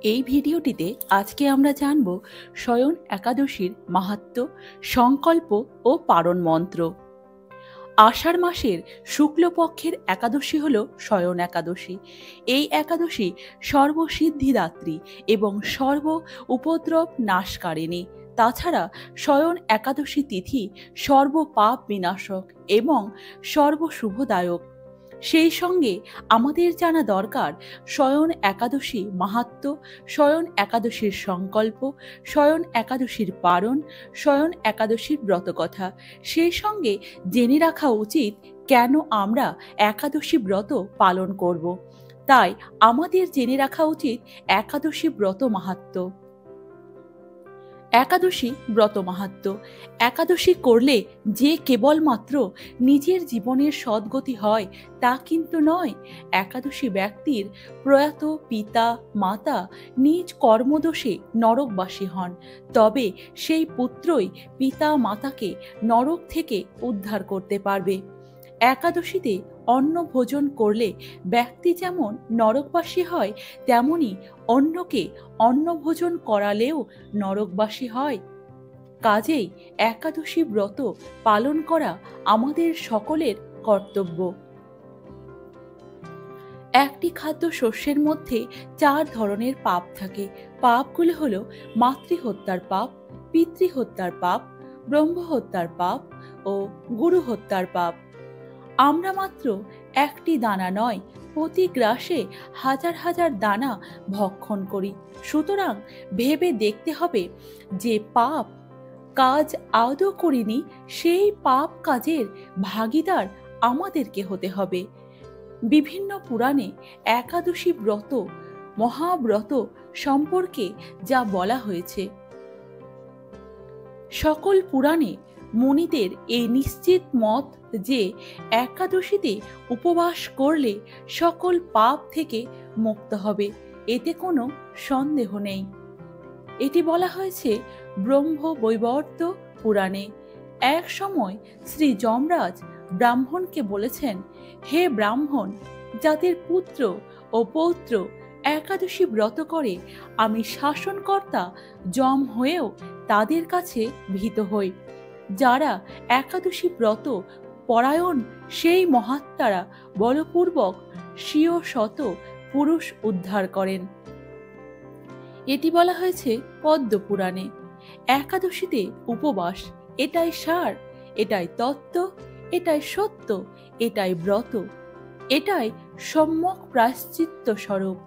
এই ভিডিওটিতে আজকে আমরা জানব শয়ন একাদশীর মাহাত্ম্য, সংকল্প ও পারণ মন্ত্র। আষাঢ় মাসের শুক্লপক্ষের একাদশী হল শয়ন একাদশী। এই একাদশী সর্বসিদ্ধিদাত্রী এবং সর্ব উপদ্রব নাশকারিণী। তাছাড়া শয়ন একাদশী তিথি সর্বপাপ বিনাশক এবং সর্বশুভদায়ক। সেই সঙ্গে আমাদের জানা দরকার শয়ন একাদশী মাহাত্ম্য, শয়ন একাদশীর সংকল্প, শয়ন একাদশীর পারণ, শয়ন একাদশীর ব্রতকথা। সেই সঙ্গে জেনে রাখা উচিত কেন আমরা একাদশী ব্রত পালন করব। তাই আমাদের জেনে রাখা উচিত একাদশী ব্রত মাহাত্ম্য। একাদশী ব্রত মাহাত্ম্য। একাদশী করলে যে কেবলমাত্র নিজের জীবনের সদ্গতি হয় তা কিন্তু নয়। একাদশী ব্যক্তির প্রয়াত পিতা মাতা নিজ কর্মদোষে নরকবাসী হন, তবে সেই পুত্রই পিতা মাতাকে নরক থেকে উদ্ধার করতে পারবে। একাদশীতে অন্ন ভোজন করলে ব্যক্তি যেমন নরকবাসী হয়, তেমনি অন্যকে অন্ন ভোজন করালেও নরকবাসী হয়। কাজেই একাদশী ব্রত পালন করা আমাদের সকলের কর্তব্য। একটি খাদ্য শস্যের মধ্যে 4 ধরনের পাপ থাকে। পাপগুলো হলো মাতৃহত্যার পাপ, পিতৃহত্যার পাপ, ব্রহ্মহত্যার পাপ ও গুরু হত্যার পাপ। আমরা মাত্র একটি দানা নয়, প্রতি গ্রাসে হাজার হাজার দানা ভক্ষণ করি। সুতরাং ভেবে দেখতে হবে যে পাপ কাজ আদৌ করিনি, সেই পাপ কাজের ভাগীদার আমাদেরকে হতে হবে। বিভিন্ন পুরাণে একাদশী ব্রত, মহাব্রত সম্পর্কে যা বলা হয়েছে, সকল পুরাণে মুনিদের এই নিশ্চিত মত যে একাদশীতে উপবাস করলে সকল পাপ থেকে মুক্ত হবে, এতে কোনো সন্দেহ নেই। এটি বলা হয়েছে ব্রহ্ম বৈবর্ত পুরাণে। এক সময় শ্রী যমরাজ ব্রাহ্মণকে বলেছেন, হে ব্রাহ্মণ, যাদের পুত্র ও পৌত্র একাদশী ব্রত করে, আমি শাসনকর্তা যম হয়েও তাদের কাছে ভীত হই। যারা একাদশী ব্রত পরায়ণ সেই মহাত্মারা বলপূর্বক স্বীয় শত পুরুষ উদ্ধার করেন। এটি বলা হয়েছে পদ্ম পুরাণে। একাদশীতে উপবাস, এটাই সার, এটাই তত্ত্ব, এটাই সত্য, এটাই ব্রত, এটাই সম্যক প্রায়শ্চিত্ত স্বরূপ।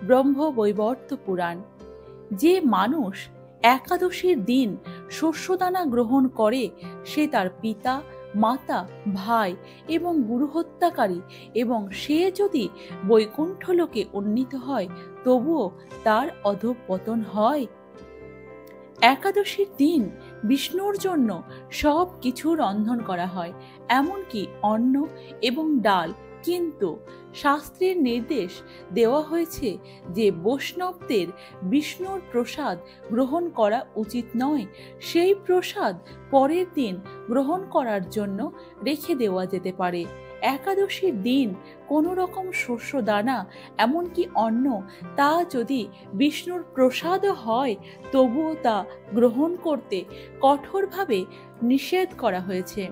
ব্রহ্ম বৈবর্ত পুরাণ। যে মানুষ একাদশীর দিন শস্যদানা গ্রহণ করে, সে তার পিতা মাতা ভাই এবং গুরু হত্যাকারী, এবং সে যদি বৈকুণ্ঠ লোকে উন্নীত হয়, তবুও তার অধঃপতন হয়। একাদশীর দিন বিষ্ণুর জন্য সব কিছু রন্ধন করা হয়, এমনকি অন্ন এবং ডাল। কিন্তু শাস্ত্রের নির্দেশ দেওয়া হয়েছে যে বৈষ্ণবদের বিষ্ণুর প্রসাদ গ্রহণ করা উচিত নয়। সেই প্রসাদ পরের দিন গ্রহণ করার জন্য রেখে দেওয়া যেতে পারে। একাদশীর দিন কোনো রকম শস্য দানা, এমনকি অন্ন, তা যদি বিষ্ণুর প্রসাদও হয়, তবুও তা গ্রহণ করতে কঠোরভাবে নিষেধ করা হয়েছে।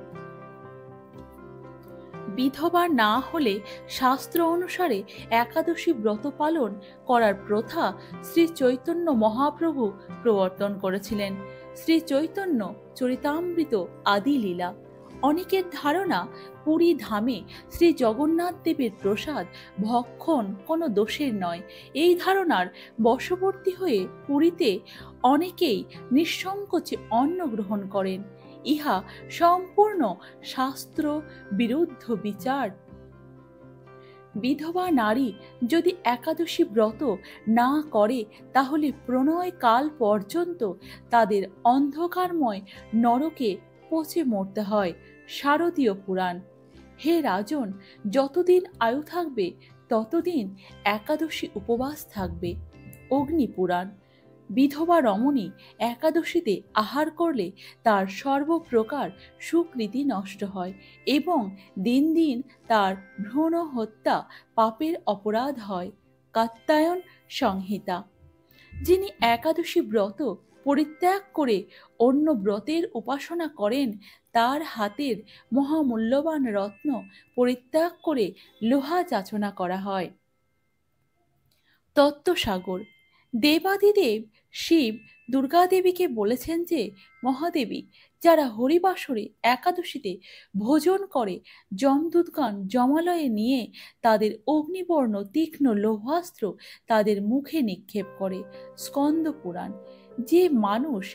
বিধবা না হলে শাস্ত্র অনুসারে একাদশী ব্রত পালন করার প্রথা শ্রী চৈতন্য মহাপ্রভু প্রবর্তন করেছিলেন। শ্রী চৈতন্য চরিতামৃত আদি লীলা। অনেকের ধারণা পুরী ধামে শ্রী জগন্নাথ দেবের প্রসাদ ভক্ষণ কোনো দোষের নয়। এই ধারণার বশবর্তী হয়ে পুরীতে অনেকেই নিঃসংকোচে অন্ন গ্রহণ করেন। ইহা সম্পূর্ণ শাস্ত্র বিরুদ্ধ বিচার। বিধবা নারী যদি একাদশী ব্রত না করে, তাহলে প্রণয় কাল পর্যন্ত তাদের অন্ধকারময় নরকে পচে মরতে হয়। শারদীয় পুরাণ। হে রাজন, যতদিন আয়ু থাকবে ততদিন একাদশী উপবাস থাকবে। অগ্নি পুরাণ। বিধবা রমণী একাদশীতে আহার করলে তার সর্বপ্রকার সুকৃতি নষ্ট হয় এবং দিন দিন তার ভ্রূণ হত্যা পাপের অপরাধ হয়। কাত্যায়ন সংহিতা। যিনি একাদশী ব্রত পরিত্যাগ করে অন্য ব্রতের উপাসনা করেন, তার হাতের মহামূল্যবান রত্ন পরিত্যাগ করে লোহা যাচনা করা হয়। তত্ত্বসাগর। দেবাদিদেব শিব দুর্গাদেবীকে বলেছেন যে, মহাদেবী, যারা হরিবাসরে একাদশীতে ভোজন করে যমদূতগণ যমালয়ে নিয়ে তাদের অগ্নিবর্ণ তীক্ষ্ণ লৌহাস্ত্র তাদের মুখে নিক্ষেপ করে। স্কন্দ পুরাণ। যে মানুষ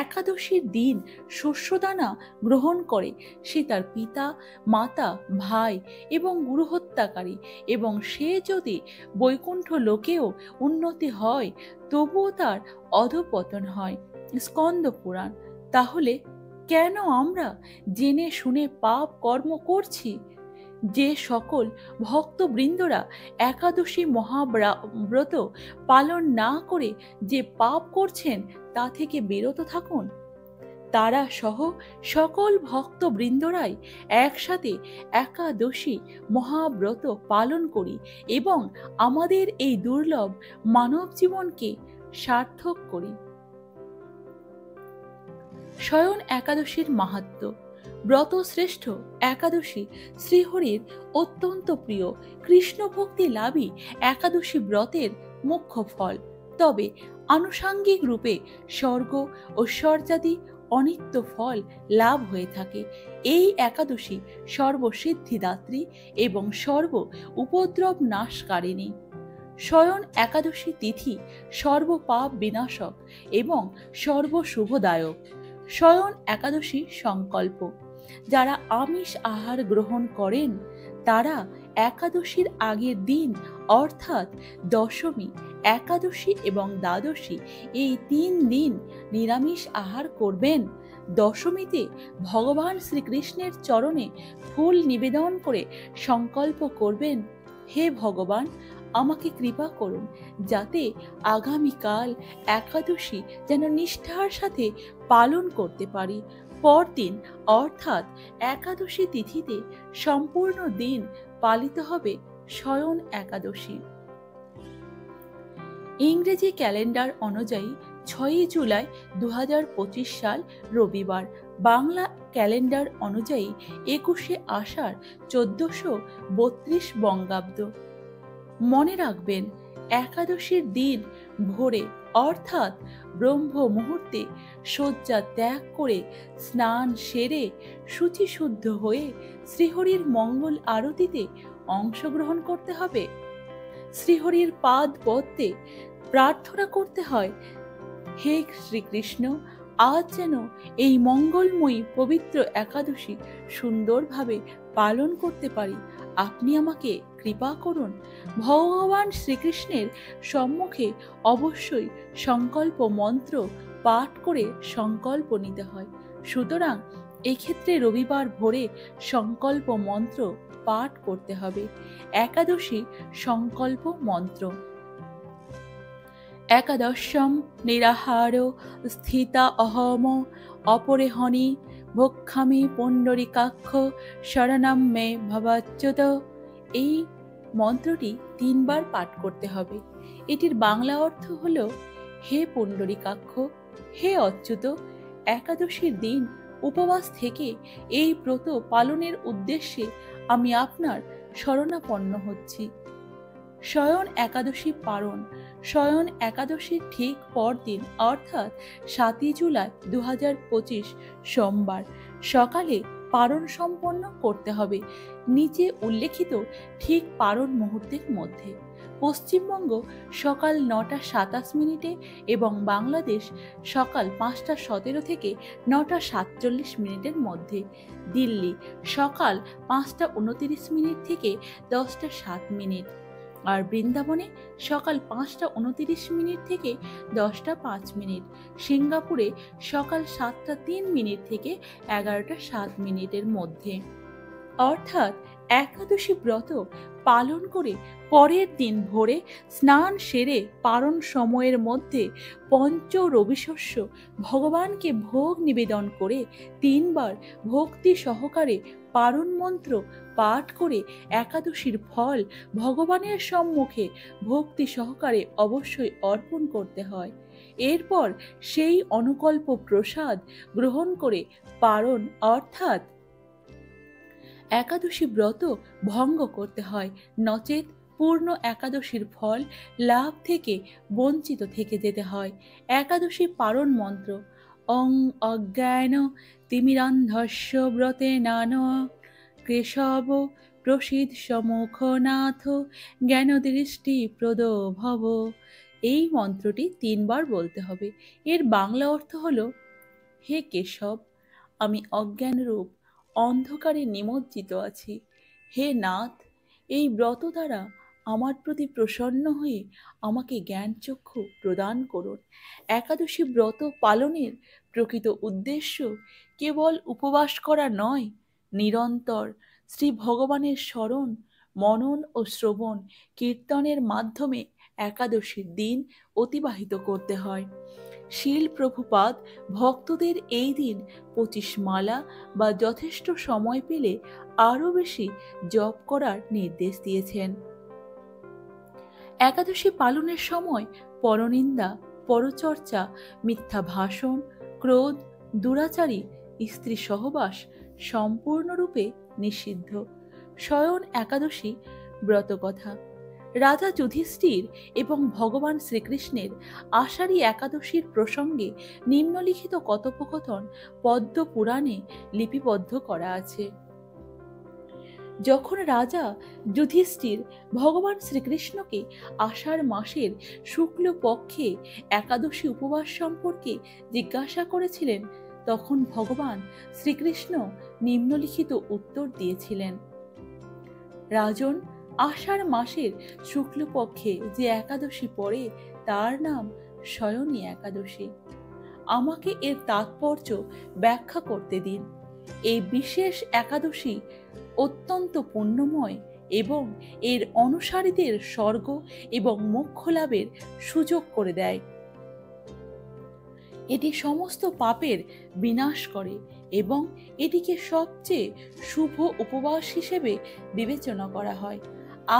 একাদশীর দিন শস্যদানা গ্রহণ করে, সে তার পিতা, মাতা, ভাই এবং গুরু হত্যাকারী, এবং সে যদি বৈকুণ্ঠ লোকেও উন্নতি হয়, তবুও তার অধঃপতন হয়। স্কন্দ পুরাণ। তাহলে কেন আমরা জেনে শুনে পাপ কর্ম করছি? যে সকল ভক্তবৃন্দরা একাদশী মহাব্রত পালন না করে যে পাপ করছেন, তা থেকে বিরত থাকুন। তারা সহ সকল ভক্তবৃন্দরাই একসাথে একাদশী মহাব্রত পালন করি এবং আমাদের এই দুর্লভ মানব জীবনকে সার্থক করি। শয়ন একাদশীর মাহাত্ম্য। ব্রত শ্রেষ্ঠ একাদশী শ্রীহরির অত্যন্ত প্রিয়। কৃষ্ণ ভক্তি লাভই একাদশী ব্রতের মুখ্য ফল। তবে আনুষাঙ্গিক রূপে স্বর্গ ও স্বর্গাদি অনিত্য ফল লাভ হয়ে থাকে। এই একাদশী সর্বসিদ্ধিদাত্রী এবং সর্ব উপদ্রব নাশকারিণী। শয়ন একাদশী তিথি সর্বপাপ বিনাশক এবং সর্বশুভদায়ক। শয়ন একাদশী সংকল্প। যারা আমিষ আহার গ্রহণ করেন, তারা একাদশীর আগের দিন অর্থাৎ দশমী, একাদশী এবং দ্বাদশী এই 3 দিন নিরামিষ আহার করবেন। দশমীতে ভগবান শ্রীকৃষ্ণের চরণে ফুল নিবেদন করে সংকল্প করবেন, হে ভগবান, আমাকে কৃপা করুন যাতে আগামীকাল একাদশী যেন নিষ্ঠার সাথে পালন করতে পারি। পরদিন অর্থাৎ একাদশী তিথিতে সম্পূর্ণ দিন পালিত হবে শয়ন একাদশী। ইংরেজি ক্যালেন্ডার অনুযায়ী 6 জুলাই 2025 সাল রবিবার। বাংলা ক্যালেন্ডার অনুযায়ী 21 আষাঢ় 1432 বঙ্গাব্দ। মনে রাখবেন, একাদশীর দিন ভোরে অর্থাৎ ব্রহ্ম মুহূর্তে শয্যা ত্যাগ করে স্নান সেরে শুচিশুদ্ধ হয়ে শ্রীহরির মঙ্গল আরতিতে অংশগ্রহণ করতে হবে। শ্রীহরির পাদ পদ্মে প্রার্থনা করতে হয়, হে শ্রীকৃষ্ণ, আজ যেন এই মঙ্গলময়ী পবিত্র একাদশী সুন্দরভাবে পালন করতে পারি, আপনি আমাকে কৃপা করুন। ভগবান শ্রীকৃষ্ণের সম্মুখে অবশ্যই সংকল্প মন্ত্র পাঠ করে সংকল্প নিতে হয়। সুতরাং এক্ষেত্রে রবিবার ভোরে সংকল্প মন্ত্র পাঠ করতে হবে। একাদশী সংকল্প মন্ত্র। একাদশম নিরাহার স্থিতা অহম অপরেহনি ভক্ষামি পুণ্ডরিকাক্ষ শরণম মে ভবাচ্যুত। এই মন্ত্রটি 3 বার পাঠ করতে হবে। এটির বাংলা অর্থ হল, হে পুণ্ডরিকাক্ষ, হে অচ্যুত, একাদশীর দিন উপবাস থেকে এই ব্রত পালনের উদ্দেশ্যে আমি আপনার শরণাপন্ন হচ্ছি। শয়ন একাদশী পারণ। শয়ন একাদশীর ঠিক পরদিন অর্থাৎ 7 জুলাই 2025 সোমবার সকালে পারণ সম্পন্ন করতে হবে নিচে উল্লেখিত ঠিক পারণ মুহূর্তের মধ্যে। পশ্চিমবঙ্গ সকাল 9টা 27 মিনিটে এবং বাংলাদেশ সকাল 5টা 17 থেকে 9টা 47 মিনিটের মধ্যে। দিল্লি সকাল 5টা 29 মিনিট থেকে 10টা 7 মিনিট। আর বৃন্দাবনে সকাল 5টা 29 মিনিট থেকে 10টা 5 মিনিট। সিঙ্গাপুরে সকাল 7টা 3 মিনিট থেকে 11টা 7 মিনিটের মধ্যে। অর্থাৎ একাদশী ব্রত পালন করে পরের দিন ভোরে স্নান সেরে পারণ সময়ের মধ্যে পঞ্চ রবিশস্য ভগবানকে ভোগ নিবেদন করে 3 বার ভক্তি সহকারে পারণ মন্ত্র পাঠ করে একাদশীর ফল ভগবানের সম্মুখে ভক্তি সহকারে অবশ্যই অর্পণ করতে হয়। এরপর সেই অনুকল্প প্রসাদ গ্রহণ করে পারণ অর্থাৎ একাদশী ব্রত ভঙ্গ করতে হয়, নচেত পূর্ণ একাদশীর ফল লাভ থেকে বঞ্চিত থেকে যেতে হয়। একাদশী পারণ মন্ত্র: অং অজ্ঞান তিমিরান্ধস্য ব্রতে নান কেশব প্রসিদ সমুখনাথ জ্ঞান দৃষ্টি প্রদ ভব। এই মন্ত্রটি 3 বার বলতে হবে। এর বাংলা অর্থ হলো, হে কেশব, আমি অজ্ঞানরূপ অন্ধকারে নিমজ্জিত আছি। হে নাথ, এই ব্রত দ্বারা আমার প্রতি প্রসন্ন হয়ে আমাকে জ্ঞানচক্ষু প্রদান করুন। একাদশী ব্রত পালনের প্রকৃত উদ্দেশ্য কেবল উপবাস করা নয়, নিরন্তর শ্রী ভগবানের স্মরণ, মনন ও শ্রবণ কীর্তনের মাধ্যমে একাদশীর দিন অতিবাহিত করতে হয়। শীল প্রভুপাদ ভক্তদের এই দিন 25 মালা বা যথেষ্ট সময় পেলে আরও বেশি জপ করার নির্দেশ দিয়েছেন। একাদশী পালনের সময় পরনিন্দা, পরচর্চা, মিথ্যা ভাষণ, ক্রোধ, দুরাচারী স্ত্রী সহবাস সম্পূর্ণরূপে নিষিদ্ধ। শয়ন একাদশী ব্রতকথা: রাজা যুধিষ্ঠির এবং ভগবান শ্রীকৃষ্ণের আষাঢ়ী একাদশীর প্রসঙ্গে নিম্নলিখিত কথোপকথন পদ্ম পুরাণে লিপিবদ্ধ করা আছে। যখন রাজা যুধিষ্ঠির ভগবান শ্রীকৃষ্ণকে আষাঢ় মাসের শুক্ল পক্ষে একাদশী উপবাস সম্পর্কে জিজ্ঞাসা করেছিলেন, তখন ভগবান শ্রীকৃষ্ণ নিম্নলিখিত উত্তর দিয়েছিলেন: রাজন, আষাঢ় মাসের শুক্লপক্ষে যে একাদশী পড়ে তার নাম শয়নী একাদশী। আমাকে এর তাৎপর্য ব্যাখ্যা করতে দিন। এই বিশেষ একাদশী অত্যন্ত পুণ্যময় এবং এর অনুসারীদের স্বর্গ এবং মোক্ষ লাভের সুযোগ করে দেয়। এটি সমস্ত পাপের বিনাশ করে এবং এটিকে সবচেয়ে শুভ উপবাস হিসেবে বিবেচনা করা হয়।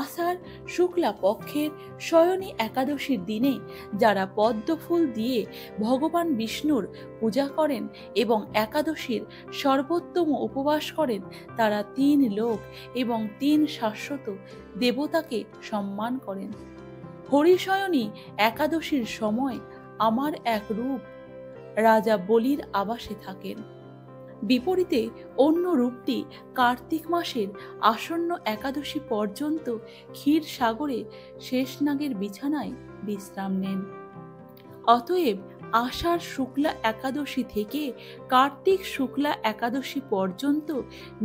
আষাঢ় শুক্লা পক্ষের শয়নী একাদশীর দিনে যারা পদ্মফুল দিয়ে ভগবান বিষ্ণুর পূজা করেন এবং একাদশীর সর্বোত্তম উপবাস করেন, তারা 3 লোক এবং 3 শাশ্বত দেবতাকে সম্মান করেন। হরিশয়নী একাদশীর সময় আমার এক রূপ রাজা বলির আবাসে থাকেন। বিপরীতে অন্য রূপটি কার্তিক মাসের আসন্ন একাদশী পর্যন্ত ক্ষীর সাগরে শেষনাগের বিছানায় বিশ্রাম নেন। অতএব আষাঢ় শুক্লা একাদশী থেকে কার্তিক শুক্লা একাদশী পর্যন্ত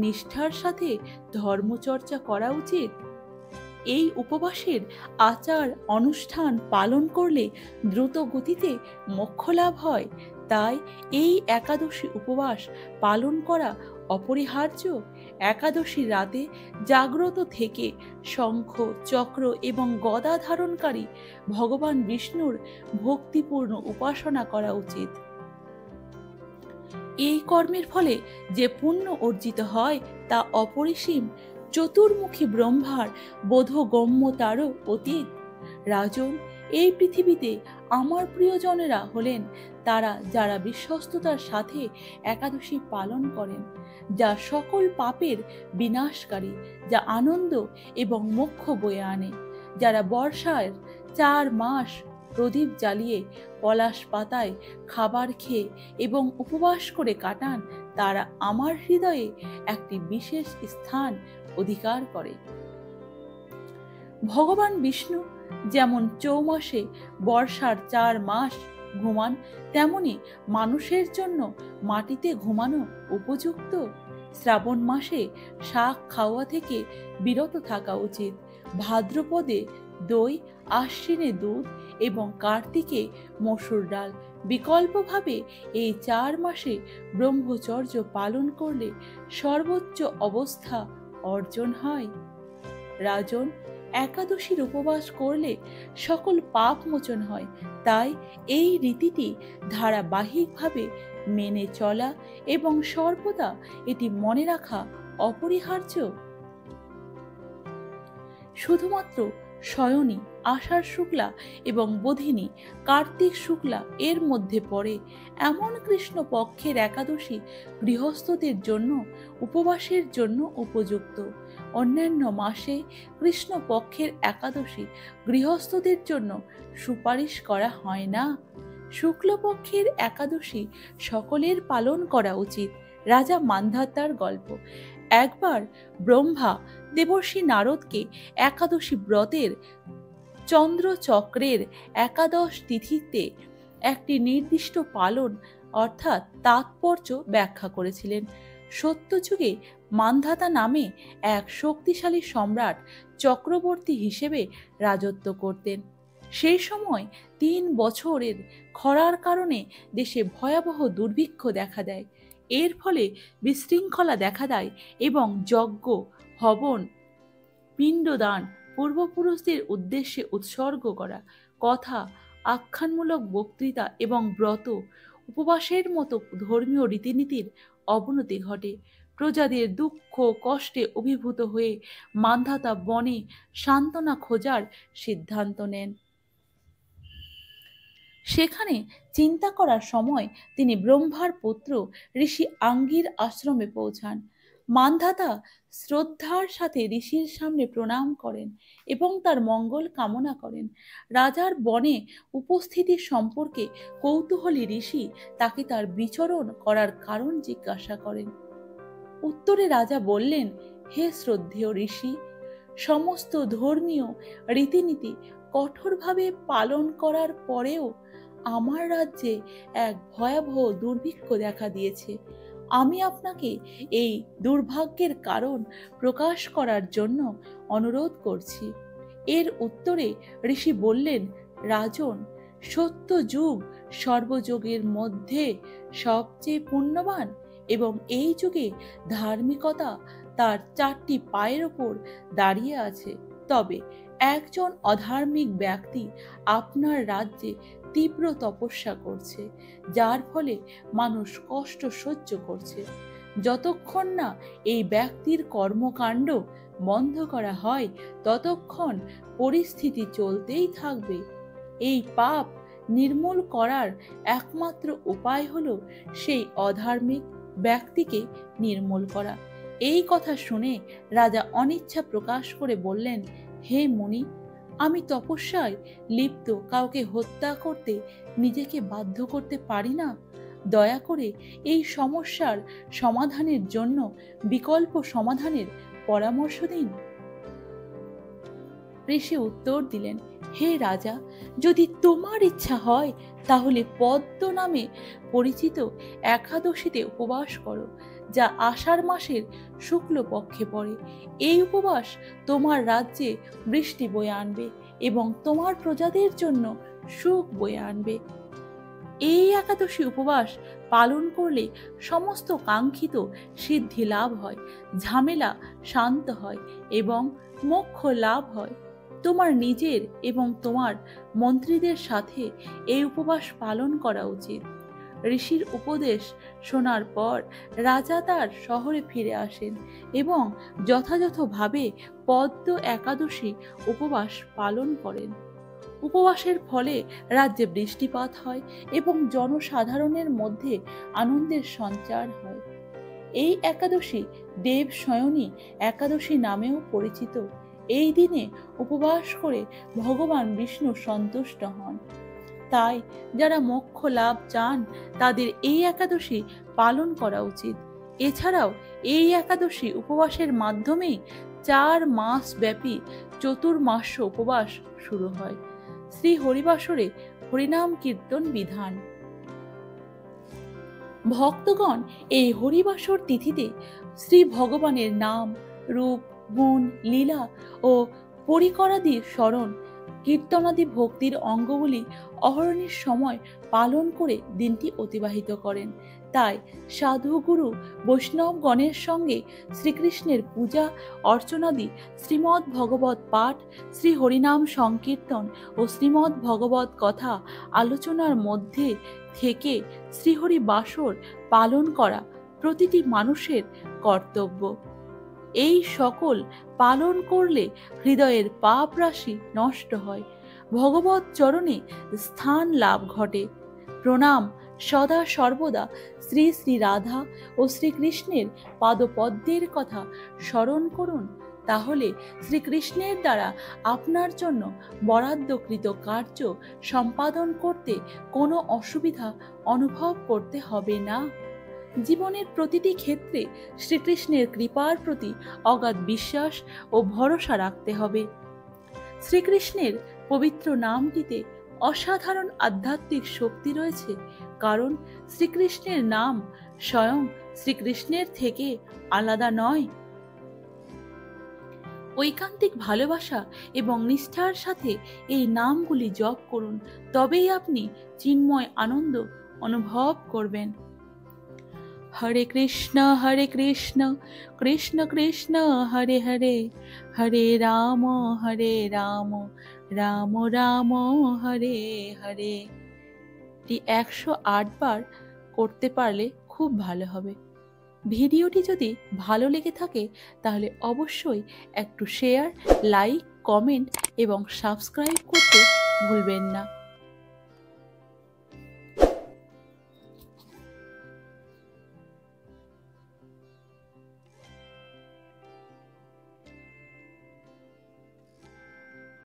নিষ্ঠার সাথে ধর্মচর্চা করা উচিত। এই উপবাসের আচার অনুষ্ঠান পালন করলে দ্রুত গতিতে মোক্ষ লাভ হয়। তাই এই একাদশী উপবাস পালন করা অপরিহার্য। একাদশী রাতে জাগ্রত থেকে শঙ্খ, চক্র এবং গদা ধারণকারী ভগবান বিষ্ণুর ভক্তিপূর্ণ উপাসনা করা উচিত। এই কর্মের ফলে যে পুণ্য অর্জিত হয় তা অপরিসীম, চতুর্মুখী ব্রহ্মার বোধগম্যতারও অতীত। রাজন, এই পৃথিবীতে আমার প্রিয়জনেরা হলেন তারা যারা বিশ্বস্ততার সাথে একাদশী পালন করেন, যা সকল পাপের বিনাশকারী, যা আনন্দ এবং মোক্ষ বয়ে আনে। যারা বর্ষার 4 মাস প্রদীপ জ্বালিয়ে পলাশ পাতায় খাবার খেয়ে এবং উপবাস করে কাটান, তারা আমার হৃদয়ে একটি বিশেষ স্থান অধিকার করে। ভগবান বিষ্ণু যেমন চৌমাসে বর্ষার 4 মাস ঘুমান, তেমনি মানুষের জন্য মাটিতে ঘুমানো উপযুক্ত। শ্রাবণ মাসে শাক খাওয়া থেকে বিরত থাকা উচিত। ভাদ্রপদে দই, আশ্বিনে দুধ এবং কার্তিকে মসুর ডাল। বিকল্পভাবে এই 4 মাসে ব্রহ্মচর্য পালন করলে সর্বোচ্চ অবস্থা অর্জন হয়? রাজন, একাদশীর উপবাস করলে সকল পাপ মোচন হয়, তাই এই রীতিটি ধারাবাহিকভাবে মেনে চলা এবং সর্বদা এটি মনে রাখা অপরিহার্য। শুধুমাত্র শয়নী, আষাঢ় শুক্লা এবং বোধিনী, কার্তিক শুক্লা এর মধ্যে পড়ে এমন কৃষ্ণ পক্ষের একাদশী গৃহস্থদের জন্য উপবাসের জন্য উপযুক্ত। অন্যান্য মাসে কৃষ্ণ পক্ষের একাদশী গৃহস্থদের জন্য সুপারিশ করা হয় না। শুক্লপক্ষের একাদশী সকলের পালন করা উচিত। রাজা মান্ধাতার গল্প। একবার ব্রহ্মা দেবর্ষি নারদকে একাদশী ব্রতের চন্দ্রচক্রের একাদশ তিথিতে একটি নির্দিষ্ট পালন অর্থাৎ তাৎপর্য ব্যাখ্যা করেছিলেন। সত্যযুগে মান্ধাতা নামে এক শক্তিশালী সম্রাট চক্রবর্তী হিসেবে রাজত্ব করতেন। সেই সময় 3 বছরের খরার কারণে দেশে ভয়াবহ দুর্ভিক্ষ দেখা দেয়। এর ফলে বিশৃঙ্খলা দেখা দেয় এবং যজ্ঞ, হবন, পিণ্ডদান, পূর্বপুরুষদের উদ্দেশ্যে উৎসর্গ করা, কথা, আখ্যানমূলক বক্তৃতা এবং ব্রত, উপবাসের মতো ধর্মীয় রীতিনীতির অবনতি ঘটে। প্রজাদের দুঃখ কষ্টে অভিভূত হয়ে মান্ধাতা বনে সান্ত্বনা খোঁজার সিদ্ধান্ত নেন। সেখানে চিন্তা করার সময় তিনি ব্রহ্মার পুত্র ঋষি আঙ্গির আশ্রমে পৌঁছান। মান্ধাতা শ্রদ্ধার সাথে ঋষির সামনে প্রণাম করেন এবং তার মঙ্গল কামনা করেন। রাজার বনে উপস্থিতি সম্পর্কে কৌতূহলী ঋষি তাকে তার বিচরণ করার কারণ জিজ্ঞাসা করেন। উত্তরে রাজা বললেন, হে শ্রদ্ধেয় ঋষি, সমস্ত ধর্মীয় রীতিনীতি কঠোরভাবে পালন করার পরেও আমার রাজ্যে এক ভয়াবহ দুর্ভিক্ষ দেখা দিয়েছে। আমি আপনাকে এই দুর্ভাগ্যের কারণ প্রকাশ করার জন্য অনুরোধ করছি। এর উত্তরে ঋষি বললেন, রাজন, সত্য যুগ সর্বযুগের মধ্যে সবচেয়ে পুণ্যবান এবং এই যুগে ধার্মিকতা তার 4টি পায়ের ওপর দাঁড়িয়ে আছে। তবে একজন অধার্মিক ব্যক্তি আপনার রাজ্যে তীব্র তপস্যা করছে, যার ফলে মানুষ কষ্ট সহ্য করছে। যতক্ষণ না এই ব্যক্তির কর্মকাণ্ড বন্ধ করা হয়, ততক্ষণ পরিস্থিতি চলতেই থাকবে। এই পাপ নির্মূল করার একমাত্র উপায় হলো সেই অধার্মিক ব্যক্তিকে নির্মূল করা। এই কথা শুনে রাজা অনিচ্ছা প্রকাশ করে বললেন, হে মুনি, আমি তপস্যায় লিপ্ত কাউকে হত্যা করতে নিজেকে বাধ্য করতে পারি না। দয়া করে এই সমস্যার সমাধানের জন্য বিকল্প সমাধানের পরামর্শ দিন। ঋষি উত্তর দিলেন, হে রাজা, যদি তোমার ইচ্ছা হয় তাহলে পদ্ম নামে পরিচিত একাদশীতে উপবাস করো, যা আষাঢ় মাসের শুক্লপক্ষে পড়ে। এই উপবাস তোমার রাজ্যে বৃষ্টি বয়ে আনবে এবং তোমার প্রজাদের জন্য সুখ বয়ে আনবে। এই একাদশী উপবাস পালন করলে সমস্ত কাঙ্ক্ষিত সিদ্ধি লাভ হয়, ঝামেলা শান্ত হয় এবং মোক্ষ লাভ হয়। তোমার নিজের এবং তোমার মন্ত্রীদের সাথে এই উপবাস পালন করা উচিত। ঋষির উপদেশ শোনার পর রাজা তার শহরে ফিরে আসেন এবং যথাযথভাবে পদ্ম একাদশী উপবাস পালন করেন। উপবাসের ফলে রাজ্যে বৃষ্টিপাত হয় এবং জনসাধারণের মধ্যে আনন্দের সঞ্চার হয়। এই একাদশী দেব শয়নী একাদশী নামেও পরিচিত। এই দিনে উপবাস করে ভগবান বিষ্ণু সন্তুষ্ট হন। তাই যারা মোক্ষ লাভ চান তাদের এই একাদশী পালন করা উচিত। এছাড়াও এই একাদশী উপবাসের মাধ্যমেই 4 মাস ব্যাপী চতুর্মাস্য উপবাস শুরু হয়। শ্রী হরিবাসরে হরিনাম কীর্তন বিধান। ভক্তগণ এই হরিবাসর তিথিতে শ্রী ভগবানের নাম, রূপ, গুণ, লীলা ও পরিকরাদি স্মরণ, কীর্তনাদি ভক্তির অঙ্গগুলি অহরণের সময় পালন করে দিনটি অতিবাহিত করেন। তাই সাধু গুরু বৈষ্ণবগণের সঙ্গে শ্রীকৃষ্ণের পূজা অর্চনাদি, শ্রীমদ্ ভগবত পাঠ, শ্রী হরিনাম সংকীর্তন ও শ্রীমদ্ ভগবত কথা আলোচনার মধ্যে থেকে শ্রীহরি বাসর পালন করা প্রতিটি মানুষের কর্তব্য। এই সকল পালন করলে হৃদয়ের পাপ রাশি নষ্ট হয়, ভগবত চরণে স্থান লাভ ঘটে। প্রণাম। সদা সর্বদা শ্রী শ্রী রাধা ও শ্রীকৃষ্ণের পাদপদ্মের কথা স্মরণ করুন, তাহলে শ্রীকৃষ্ণের দ্বারা আপনার জন্য বরাদ্দকৃত কার্য সম্পাদন করতে কোনো অসুবিধা অনুভব করতে হবে না। জীবনের প্রতিটি ক্ষেত্রে শ্রীকৃষ্ণের কৃপার প্রতি অগাধ বিশ্বাস ও ভরসা রাখতে হবে। শ্রীকৃষ্ণের পবিত্র নামটিতে অসাধারণ আধ্যাত্মিক শক্তি রয়েছে, কারণ শ্রীকৃষ্ণের নাম স্বয়ং শ্রীকৃষ্ণের থেকে আলাদা নয়। ঐকান্তিক ভালোবাসা এবং নিষ্ঠার সাথে এই নামগুলি জপ করুন, তবেই আপনি চিন্ময় আনন্দ অনুভব করবেন। হরে কৃষ্ণ কৃষ্ণ কৃষ্ণ হরে হরে, হরে রাম রাম রাম হরে হরে। 108 বার করতে পারলে খুব ভালো হবে। ভিডিওটি যদি ভালো লেগে থাকে তাহলে অবশ্যই একটু শেয়ার, লাইক, কমেন্ট এবং সাবস্ক্রাইব করতে ভুলবেন না।